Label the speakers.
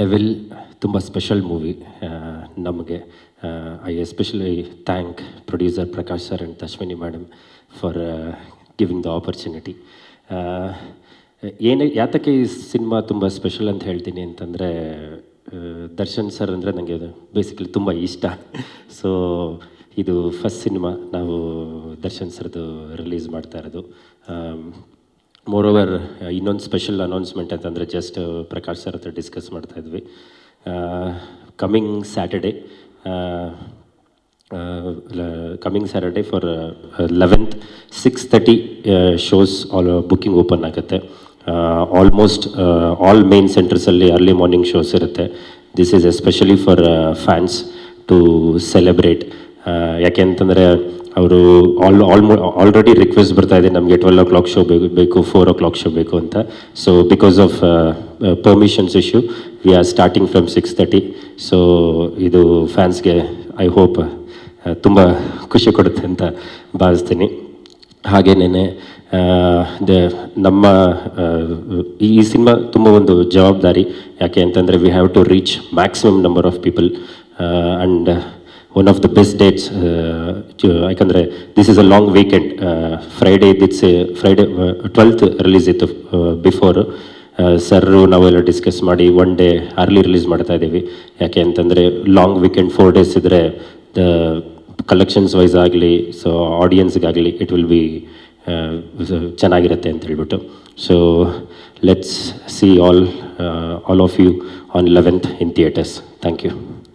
Speaker 1: Devil ತುಂಬ special movie ನಮಗೆ. I especially thank producer Prakash sir and Ashwini madam for giving the opportunity. ಯಾತಕ್ಕೆ ಈ cinema ತುಂಬ ಸ್ಪೆಷಲ್ ಅಂತ ಹೇಳ್ತೀನಿ ಅಂತಂದರೆ, ದರ್ಶನ್ ಸರ್ ಅಂದರೆ ನನಗೆ ಬೇಸಿಕಲಿ ತುಂಬ ಇಷ್ಟ. ಸೊ ಇದು ಫಸ್ಟ್ ಸಿನಿಮಾ ನಾವು ದರ್ಶನ್ ಸರ್ದು ರಿಲೀಸ್ ಮಾಡ್ತಾ ಇರೋದು. ಮೋರೋವರ್ ಇನ್ನೊಂದು ಸ್ಪೆಷಲ್ ಅನೌನ್ಸ್ಮೆಂಟ್ ಅಂತಂದರೆ, ಜಸ್ಟ್ ಪ್ರಕಾಶ್ ಸರ್ ಹತ್ರ ಡಿಸ್ಕಸ್ ಮಾಡ್ತಾಯಿದ್ವಿ. Coming Saturday for 11th 6:30 shows booking open ಆಗುತ್ತೆ. ಆಲ್ಮೋಸ್ಟ್ ಆಲ್ ಮೇನ್ ಸೆಂಟರ್ಸಲ್ಲಿ ಅರ್ಲಿ ಮಾರ್ನಿಂಗ್ ಶೋಸ್ ಇರುತ್ತೆ. This is especially for fans to celebrate. ಯಾಕೆ ಅಂತಂದರೆ ಅವರು ಆಲ್ರೆಡಿ ರಿಕ್ವೆಸ್ಟ್ ಬರ್ತಾ ಇದೆ, ನಮಗೆ 12 o'clock ಶೋ ಬೇಕು 4 o'clock ಶೋ ಬೇಕು ಅಂತ. So because of permissions issue we are starting from 6:30. So ಇದು ಫ್ಯಾನ್ಸ್ಗೆ ಐ ಹೋಪ್ ತುಂಬ ಖುಷಿ ಕೊಡುತ್ತೆ ಅಂತ ಭಾವಿಸ್ತೀನಿ. ಹಾಗೇನೇ ನಮ್ಮ ಈ ಸಿನಿಮಾ ತುಂಬ ಒಂದು ಜವಾಬ್ದಾರಿ. ಯಾಕೆ ಅಂತಂದರೆ we have to reach maximum number of people and one of the best dates. ಯಾಕಂದರೆ this is a long weekend. Friday 12th release ಇತ್ತು. ಬಿಫೋರ್ ಸರ್ರು ನಾವೆಲ್ಲ ಡಿಸ್ಕಸ್ ಮಾಡಿ 1 day ಅರ್ಲಿ ರಿಲೀಸ್ ಮಾಡ್ತಾ ಇದ್ದೀವಿ. ಯಾಕೆ ಅಂತಂದರೆ ಲಾಂಗ್ ವೀಕೆಂಡ್ 4 days ಇದ್ದರೆ the collections wise ಆಗಲಿ, ಸೊ ಆಡಿಯನ್ಸ್ಗಾಗಲಿ ಇಟ್ ವಿಲ್ ಬಿ ಚೆನ್ನಾಗಿರುತ್ತೆ ಅಂತ ಹೇಳ್ಬಿಟ್ಟು. So let's see all of you on 11th in theatres. Thank you.